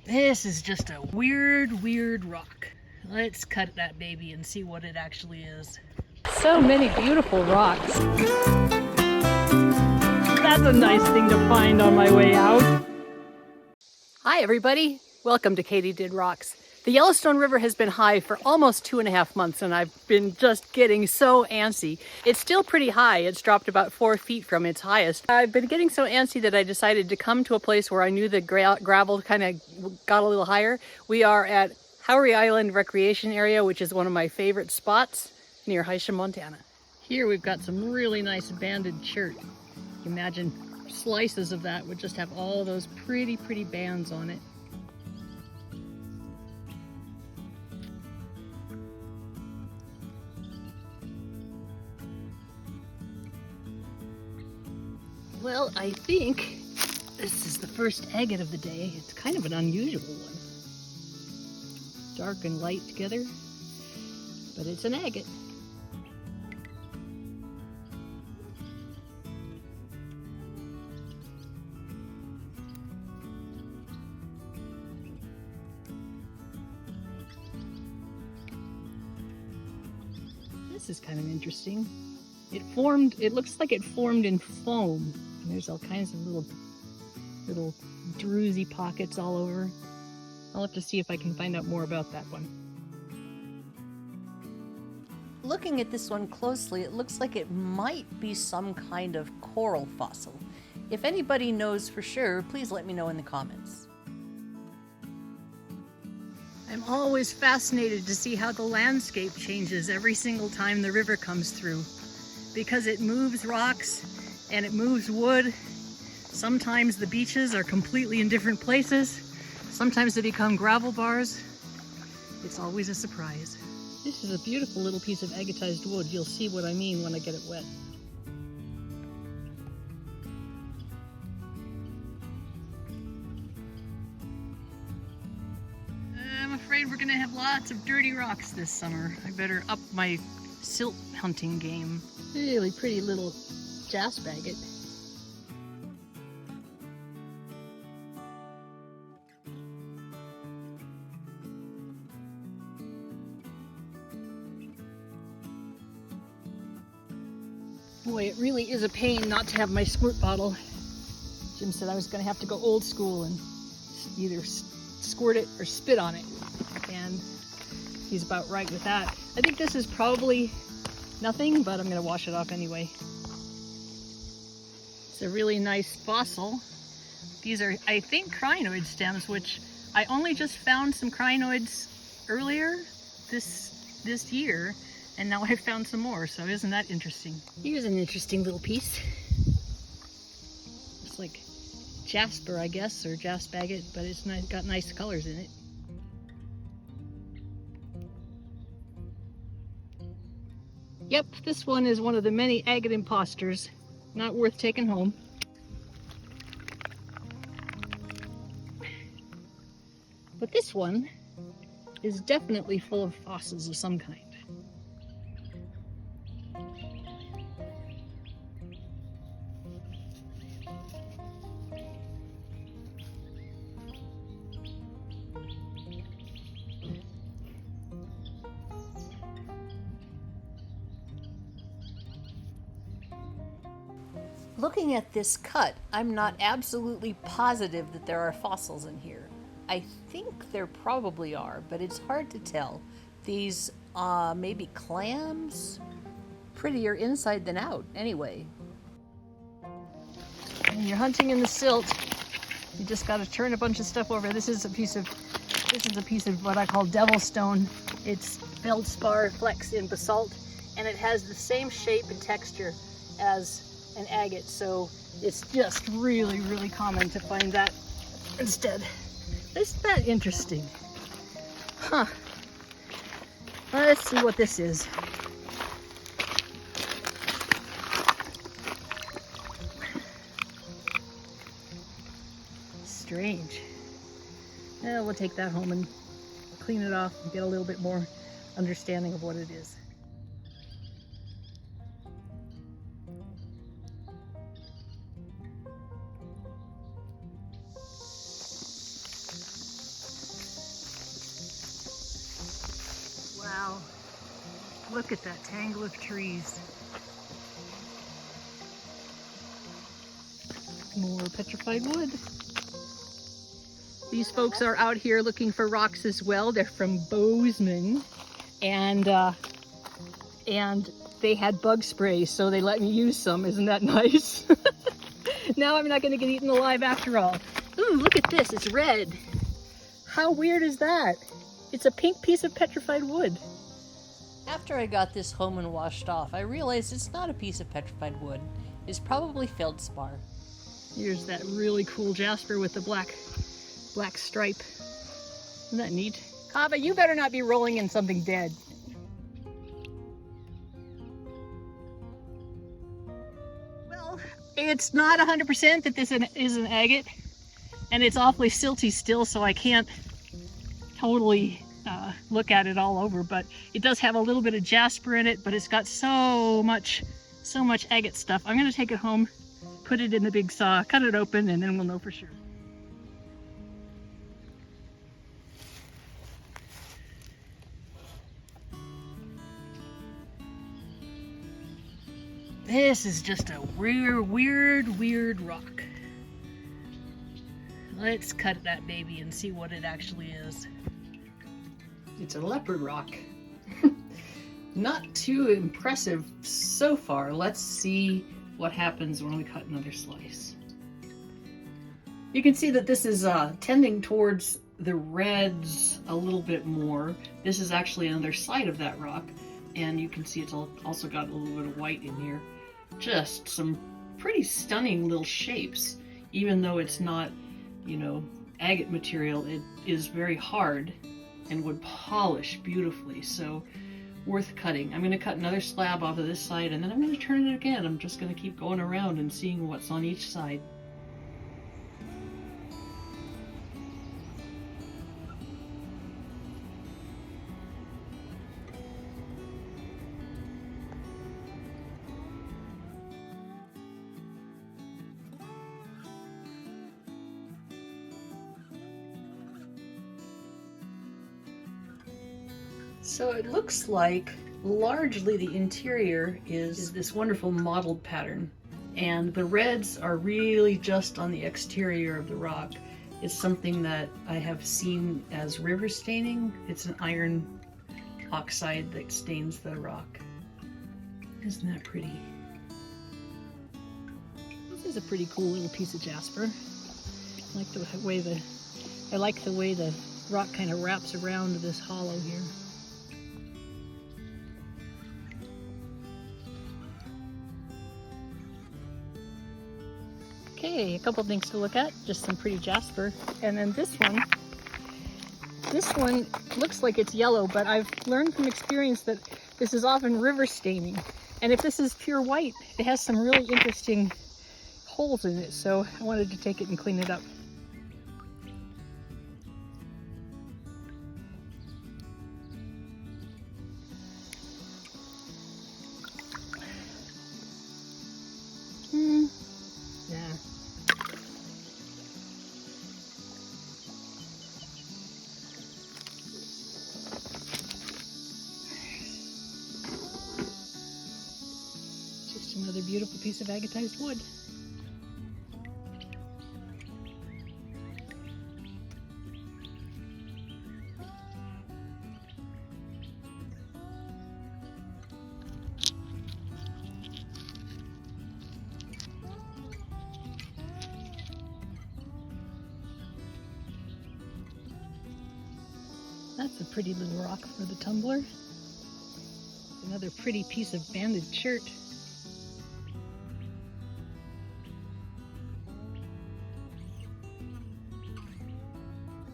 This is just a weird rock. Let's cut that baby and see what it actually is. So many beautiful rocks. That's a nice thing to find on my way out. Hi everybody, welcome to Katie Did Rocks. The Yellowstone River has been high for almost 2.5 months and I've been just getting so antsy. It's still pretty high, it's dropped about 4 feet from its highest. I've been getting so antsy that I decided to come to a place where I knew the gravel kind of got a little higher. We are at Howrey Island Recreation Area, which is one of my favorite spots near Hysham, Montana. Here we've got some really nice banded chert. Imagine slices of that would just have all those pretty bands on it. Well, I think this is the first agate of the day. It's kind of an unusual one. Dark and light together, but it's an agate. This is kind of interesting. It looks like it formed in foam. And there's all kinds of little druzy pockets all over. I'll have to see if I can find out more about that one. Looking at this one closely, it looks like it might be some kind of coral fossil. If anybody knows for sure, please let me know in the comments. I'm always fascinated to see how the landscape changes every single time the river comes through. Because it moves rocks and it moves wood. Sometimes the beaches are completely in different places. Sometimes they become gravel bars. It's always a surprise. This is a beautiful little piece of agatized wood. You'll see what I mean when I get it wet. I'm afraid we're gonna have lots of dirty rocks this summer. I better up my silt hunting game. Really pretty little jasper agate. Boy, it really is a pain not to have my squirt bottle. Jim said I was going to have to go old school and either squirt it or spit on it. And he's about right with that. I think this is probably nothing, but I'm going to wash it off anyway. It's a really nice fossil. These are, I think, crinoid stems, which I only just found some crinoids earlier this year. And now I've found some more, so isn't that interesting? Here's an interesting little piece. It's like jasper, I guess, or jasper agate, but it's got nice colors in it. Yep, this one is one of the many agate imposters. Not worth taking home. But this one is definitely full of fossils of some kind. Looking at this cut, I'm not absolutely positive that there are fossils in here. I think there probably are, but it's hard to tell. These maybe clams? Prettier inside than out, anyway. When you're hunting in the silt, you just got to turn a bunch of stuff over. This is a piece of what I call devil stone. It's feldspar flex in basalt, and it has the same shape and texture as an agate, so it's just really common to find that instead. Isn't that interesting? Huh. Let's see what this is. Strange. Yeah, we'll take that home and clean it off and get a little bit more understanding of what it is. Wow. Look at that tangle of trees. More petrified wood. These folks are out here looking for rocks as well. They're from Bozeman, and they had bug spray, so they let me use some. Isn't that nice? Now I'm not going to get eaten alive after all. Ooh, look at this. It's red. How weird is that? It's a pink piece of petrified wood. After I got this home and washed off, I realized it's not a piece of petrified wood. It's probably feldspar. Here's that really cool jasper with the black stripe. Isn't that neat? Kava, you better not be rolling in something dead. Well, it's not 100% that this is an agate, and it's awfully silty still, so I can't totally look at it all over, but it does have a little bit of jasper in it, but it's got so much agate stuff. I'm going to take it home, put it in the big saw, cut it open, and then we'll know for sure. This is just a weird rock. Let's cut that baby and see what it actually is. It's a leopard rock. Not too impressive so far. Let's see what happens when we cut another slice. You can see that this is tending towards the reds a little bit more. This is actually another side of that rock, and you can see it's also got a little bit of white in here. Just some pretty stunning little shapes. Even though it's not, you know, agate material, it is very hard and would polish beautifully, so worth cutting. I'm going to cut another slab off of this side, and then I'm going to turn it again. I'm just going to keep going around and seeing what's on each side. So it looks like largely the interior is this wonderful mottled pattern, and the reds are really just on the exterior of the rock. It's something that I have seen as river staining. It's an iron oxide that stains the rock. Isn't that pretty? This is a pretty cool little piece of jasper. I like the way the rock kind of wraps around this hollow here. Okay, a couple things to look at. Just some pretty jasper. And then this one looks like it's yellow, but I've learned from experience that this is often river staining. And if this is pure white, it has some really interesting holes in it, so I wanted to take it and clean it up. Yeah. Just another beautiful piece of agatized wood. That's a pretty little rock for the tumbler. Another pretty piece of banded shirt.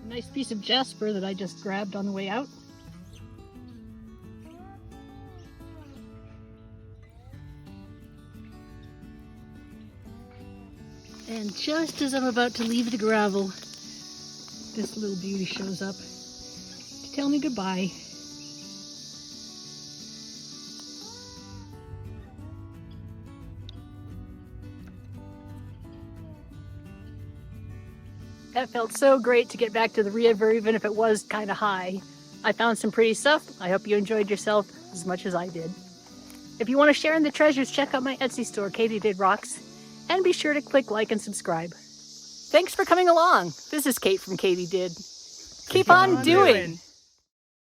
A nice piece of jasper that I just grabbed on the way out. And just as I'm about to leave the gravel, this little beauty shows up to tell me goodbye. That felt so great to get back to the river, even if it was kind of high. I found some pretty stuff. I hope you enjoyed yourself as much as I did. If you want to share in the treasures, check out my Etsy store, Katie Did Rocks, and be sure to click like and subscribe. Thanks for coming along. This is Kate from Katie Did. Keep on doing.